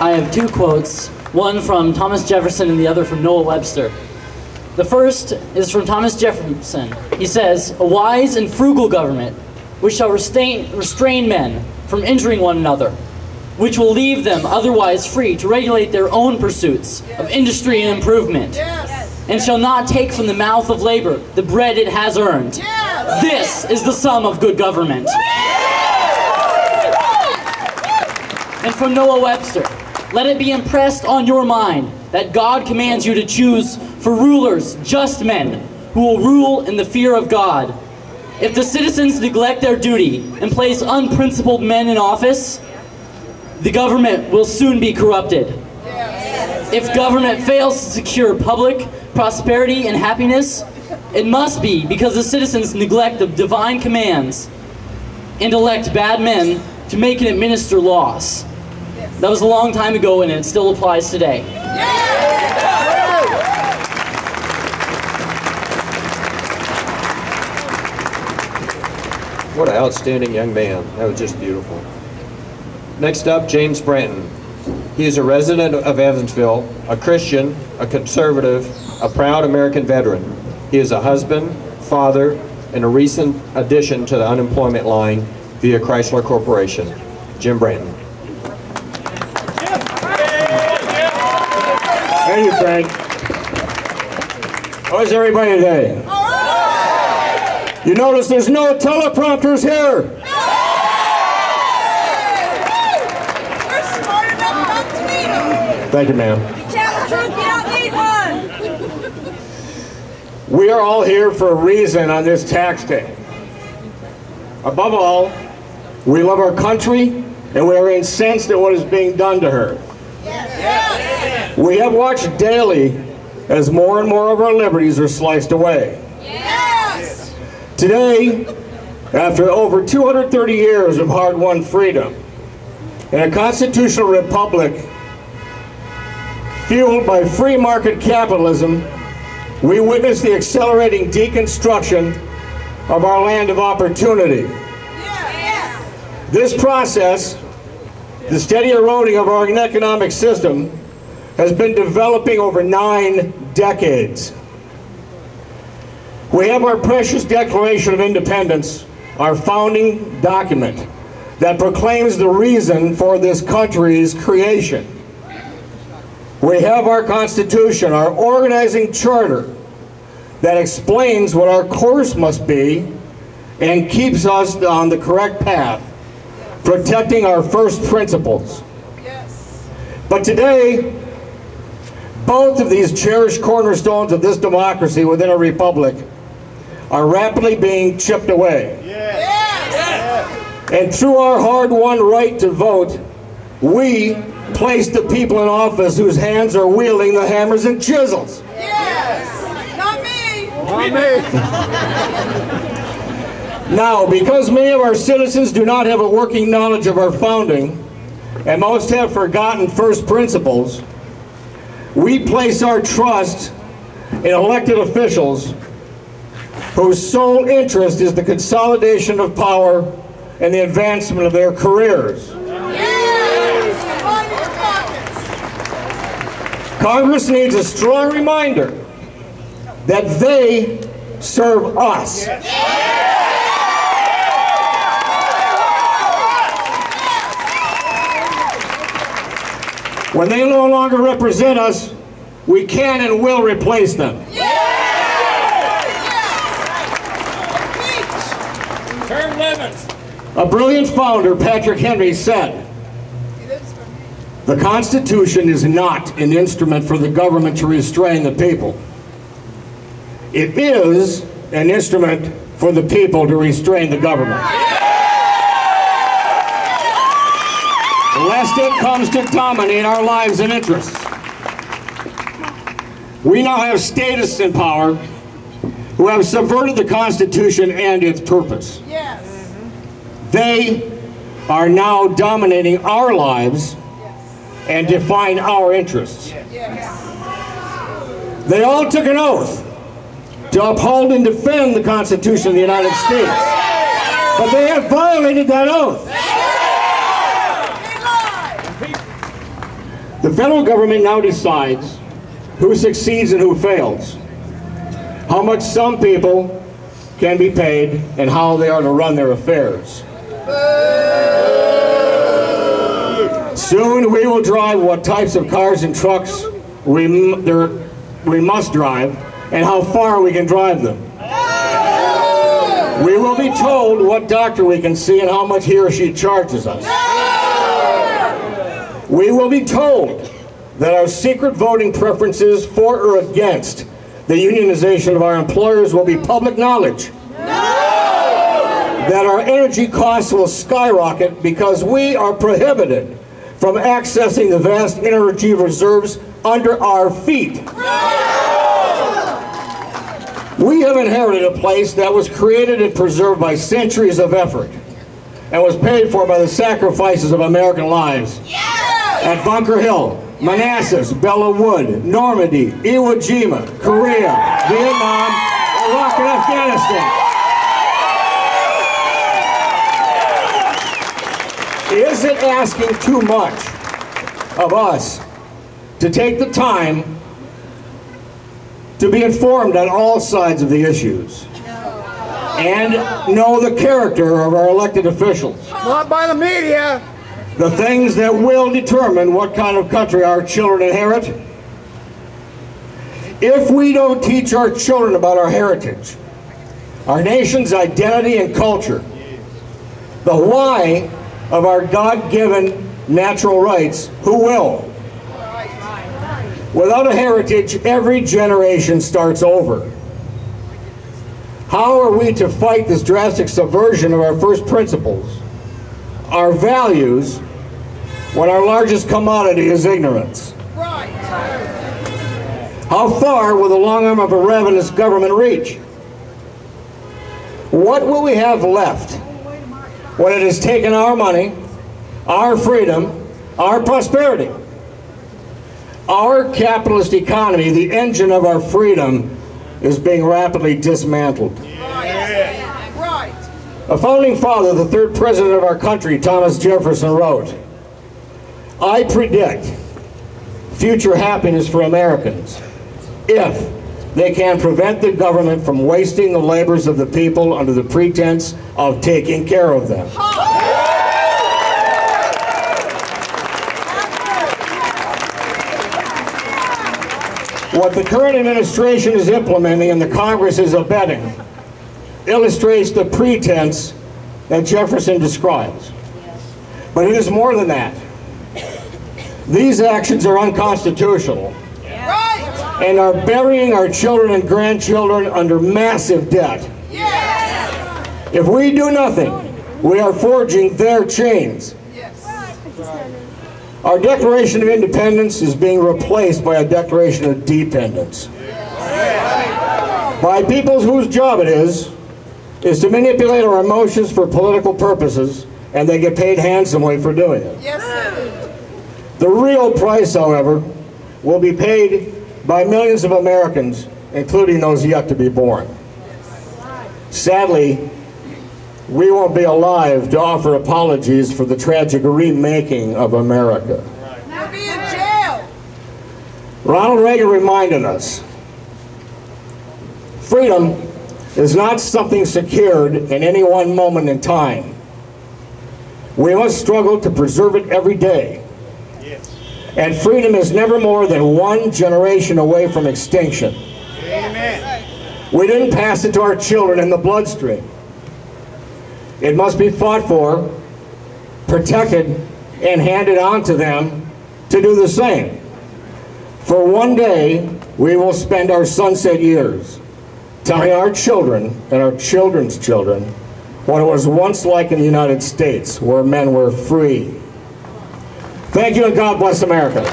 I have two quotes, one from Thomas Jefferson and the other from Noah Webster. The first is from Thomas Jefferson. He says, "A wise and frugal government, which shall restrain men from injuring one another, which will leave them otherwise free to regulate their own pursuits of industry and improvement, and shall not take from the mouth of labor the bread it has earned. This is the sum of good government." And from Noah Webster, "Let it be impressed on your mind that God commands you to choose for rulers just men who will rule in the fear of God. If the citizens neglect their duty and place unprincipled men in office, the government will soon be corrupted. If government fails to secure public prosperity and happiness, it must be because the citizens neglect the divine commands and elect bad men to make and administer laws." That was a long time ago, and it still applies today. What an outstanding young man. That was just beautiful. Next up, James Branton. He is a resident of Evansville, a Christian, a conservative, a proud American veteran. He is a husband, father, and a recent addition to the unemployment line via Chrysler Corporation. Jim Branton. Thank you, Frank. How is everybody today? All right. You notice there's no teleprompters here. We're smart enough not to need them. Thank you, ma'am. You tell the truth, you don't need one. We are all here for a reason on this tax day. Above all, we love our country and we are incensed at what is being done to her. Yes. We have watched daily as more and more of our liberties are sliced away. Yes. Today, after over 230 years of hard-won freedom, in a constitutional republic fueled by free market capitalism, we witness the accelerating deconstruction of our land of opportunity. Yes. This process, the steady eroding of our economic system, has been developing over 9 decades. We have our precious Declaration of Independence, our founding document that proclaims the reason for this country's creation. We have our Constitution, our organizing charter that explains what our course must be and keeps us on the correct path, protecting our first principles. Yes. But today, both of these cherished cornerstones of this democracy within a republic are rapidly being chipped away. Yes. And through our hard-won right to vote, we place the people in office whose hands are wielding the hammers and chisels. Yes. Not me. Not me. Now, because many of our citizens do not have a working knowledge of our founding, and most have forgotten first principles, we place our trust in elected officials whose sole interest is the consolidation of power and the advancement of their careers. Yes. Find your pockets. Congress needs a strong reminder that they serve us. When they no longer represent us, we can and will replace them. Term limits. A brilliant founder, Patrick Henry, said, "The Constitution is not an instrument for the government to restrain the people. It is an instrument for the people to restrain the government, lest it comes to dominate our lives and interests." We now have statists in power who have subverted the Constitution and its purpose. Yes. They are now dominating our lives and define our interests. Yes. They all took an oath to uphold and defend the Constitution of the United States, but they have violated that oath. The federal government now decides who succeeds and who fails, how much some people can be paid, and how they are to run their affairs. Soon we will drive what types of cars and trucks we must drive and how far we can drive them. We will be told what doctor we can see and how much he or she charges us. We will be told that our secret voting preferences for or against the unionization of our employers will be public knowledge. That our energy costs will skyrocket because we are prohibited from accessing the vast energy reserves under our feet. We have inherited a place that was created and preserved by centuries of effort and was paid for by the sacrifices of American lives. At Bunker Hill, Manassas, Bella Wood, Normandy, Iwo Jima, Korea, Vietnam, Iraq, and Afghanistan. Is it asking too much of us to take the time to be informed on all sides of the issues and know the character of our elected officials? Not by the media. The things that will determine what kind of country our children inherit. If we don't teach our children about our heritage, our nation's identity and culture, the why of our God-given natural rights, who will? Without a heritage, every generation starts over. How are we to fight this drastic subversion of our first principles, our values, when our largest commodity is ignorance? How far will the long arm of a ravenous government reach? What will we have left when it has taken our money, our freedom, our prosperity? Our capitalist economy, the engine of our freedom, is being rapidly dismantled. A founding father, the third president of our country, Thomas Jefferson, wrote, "I predict future happiness for Americans if they can prevent the government from wasting the labors of the people under the pretense of taking care of them." What the current administration is implementing and the Congress is abetting illustrates the pretense that Jefferson describes. But it is more than that. These actions are unconstitutional and are burying our children and grandchildren under massive debt. If we do nothing, we are forging their chains. Our Declaration of Independence is being replaced by a Declaration of Dependence. By peoples whose job it is to manipulate our emotions for political purposes, and they get paid handsomely for doing it. The real price, however, will be paid by millions of Americans, including those yet to be born. Sadly, we won't be alive to offer apologies for the tragic remaking of America. We'll be in jail. Ronald Reagan reminded us, freedom is not something secured in any one moment in time. We must struggle to preserve it every day. And freedom is never more than one generation away from extinction. Amen. We didn't pass it to our children in the bloodstream. It must be fought for, protected, and handed on to them to do the same. For one day, we will spend our sunset years telling our children and our children's children what it was once like in the United States, where men were free. Thank you, and God bless America.